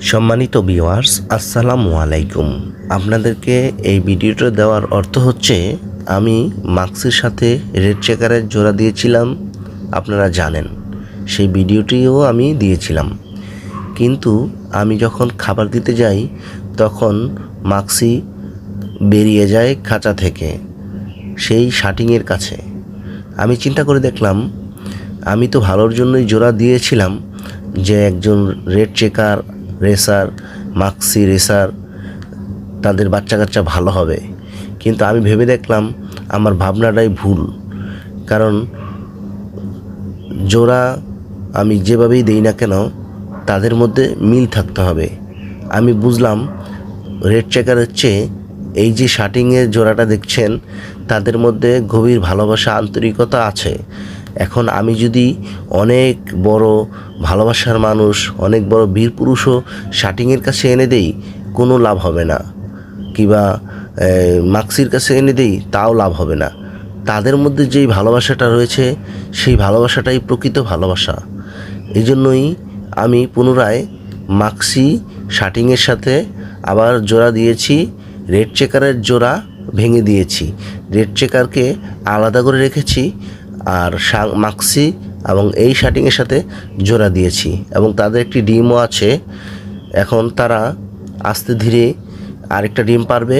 সম্মানিত ভিউয়ার্স, আসসালামু আলাইকুম। আপনাদেরকে এই ভিডিওটা দেওয়ার অর্থ হচ্ছে, আমি মাক্সির সাথে রেড চেকারের জোড়া দিয়েছিলাম, আপনারা জানেন সেই ভিডিওটিও আমি দিয়েছিলাম। কিন্তু আমি যখন খাবার দিতে যাই তখন মাক্সি বেরিয়ে যায় খাঁচা থেকে সেই শাটিংয়ের কাছে। আমি চিন্তা করে দেখলাম, আমি তো ভালোর জন্যই জোড়া দিয়েছিলাম যে একজন red checker racer, Maksi racer, তাদের বাচ্চা কাচ্চা ভালো হবে। কিন্তু আমি ভেবে দেখলাম আমার ভাবনাটাই ভুল। কারণ জোড়া আমি যেভাবেই দেই না কেন তাদের মধ্যে মিল থাকতে হবে। আমি বুঝলাম রেড চেকারের চেয়ে এই যে শাটিংয়ের জোড়াটা দেখছেন তাদের মধ্যে গভীর ভালোবাসা, আন্তরিকতা আছে। এখন আমি যদি অনেক বড় ভালোবাসার মানুষ, অনেক বড় বীর পুরুষও শাটিংয়ের কাছে এনে দেই, কোনো লাভ হবে না। কিংবা মাক্সির কাছে এনে দেই, তাও লাভ হবে না। তাদের মধ্যে যেই ভালোবাসাটা রয়েছে সেই ভালোবাসাটাই প্রকৃত ভালোবাসা। এই জন্যই আমি পুনরায় মাক্সি শাটিংয়ের সাথে আবার জোড়া দিয়েছি, রেড চেকারের জোড়া ভেঙে দিয়েছি, রেড চেকারকে আলাদা করে রেখেছি, আর মাক্সি এবং এই শাটিংয়ের সাথে জোড়া দিয়েছি। এবং তাদের একটি ডিমও আছে। এখন তারা আস্তে ধীরে আরেকটা ডিম পারবে,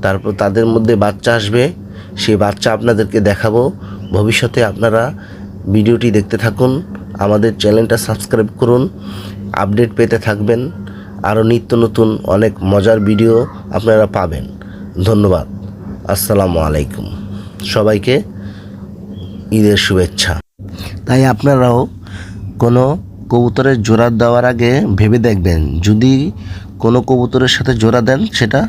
তারপর তাদের মধ্যে বাচ্চা আসবে। সেই বাচ্চা আপনাদেরকে দেখাবো ভবিষ্যতে। আপনারা ভিডিওটি দেখতে থাকুন, আমাদের চ্যানেলটা সাবস্ক্রাইব করুন, আপডেট পেতে থাকবেন। আরও নিত্য নতুন অনেক মজার ভিডিও আপনারা পাবেন। ধন্যবাদ। আসসালামু আলাইকুম। সবাইকে ঈদের শুভেচ্ছা। তাই আপনারাও কোনো কবুতরের জোড়া দেওয়ার আগে ভেবে দেখবেন, যদি কোনো কবুতরের সাথে জোড়া দেন সেটা